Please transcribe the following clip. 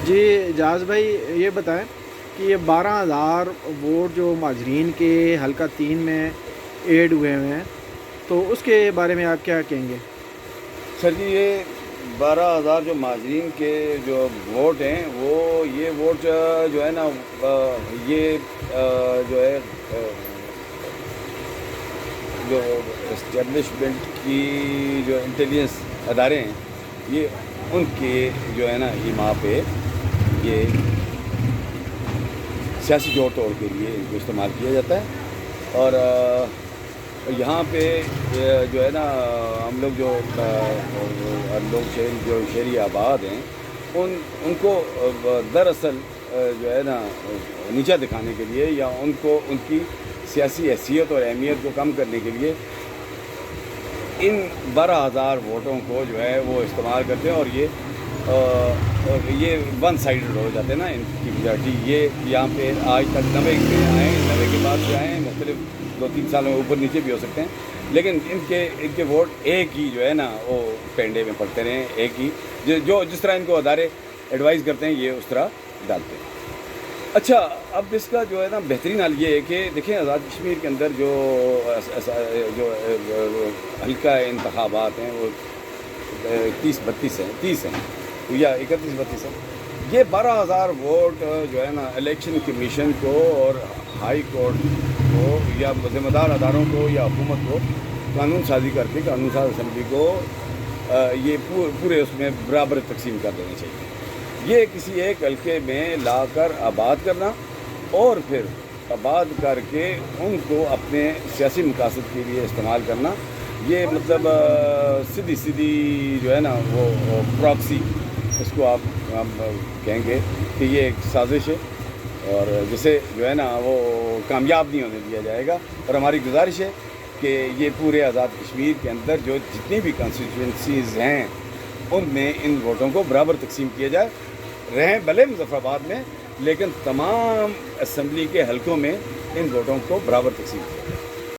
جی اجاز بھائی یہ بتائیں کہ یہ 12,000 ووٹ جو مہاجرین کے حلقہ 3 میں ایڈ ہوئے ہیں تو اس کے بارے میں آپ کیا کہیں گے؟ سر جی، یہ 12,000 جو مہاجرین کے جو ووٹ ہیں وہ یہ ووٹ جو ہے نا یہ جو ہے جو اسٹیبلشمنٹ کی جو انٹیلیجنس ادارے ہیں یہ ان کے جو ہے نا یہاں پہ یہ سیاسی جوڑ توڑ کے لیے ان کو استعمال کیا جاتا ہے۔ اور یہاں پہ جو ہے نا ہم لوگ جو شہری آباد ہیں ان کو دراصل جو ہے نا نیچا دکھانے کے لیے یا ان کو ان کی سیاسی حیثیت اور اہمیت کو کم کرنے کے لیے ان 12,000 ووٹوں کو جو ہے وہ استعمال کرتے ہیں، اور یہ ون سائیڈڈ ہو جاتے ہیں نا ان کی میجارٹی۔ یہ یہاں پہ آج تک 90 میں آئے، 90 کے بعد بھی آئے ہیں، مختلف 2-3 سال میں اوپر نیچے بھی ہو سکتے ہیں، لیکن ان کے ووٹ ایک ہی جو ہے نا وہ پینڈے میں پڑتے رہے ہیں، ایک ہی جس طرح ان کو ادارے ایڈوائز کرتے ہیں یہ اس طرح ڈالتے ہیں۔ اچھا، اب اس کا جو ہے نا بہترین حال یہ ہے کہ دیکھیں آزاد کشمیر کے اندر جو حلقہ انتخابات ہیں وہ 30 ہیں یا 31-32 ہیں۔ یہ 12,000 ووٹ جو ہے نا الیکشن کمیشن کو اور ہائی کورٹ کو یا ذمہ دار اداروں کو یا حکومت کو قانون سازی کر کے قانون ساز اسمبلی کو یہ پورے اس میں برابر تقسیم کر دینا چاہیے۔ یہ کسی ایک حلقے میں لا کر آباد کرنا اور پھر آباد کر کے ان کو اپنے سیاسی مقاصد کے لیے استعمال کرنا، یہ مطلب سیدھی جو ہے نا وہ پراکسی اس کو آپ کہیں گے کہ یہ ایک سازش ہے، اور جسے جو ہے نا وہ کامیاب نہیں ہونے دیا جائے گا۔ اور ہماری گزارش ہے کہ یہ پورے آزاد کشمیر کے اندر جو جتنی بھی کانسٹیٹوئنسیز ہیں ان میں ان ووٹوں کو برابر تقسیم کیا جائے، رہیں بھلے مظفر آباد میں، لیکن تمام اسمبلی کے حلقوں میں ان ووٹوں کو برابر تقسیم کیا جائے۔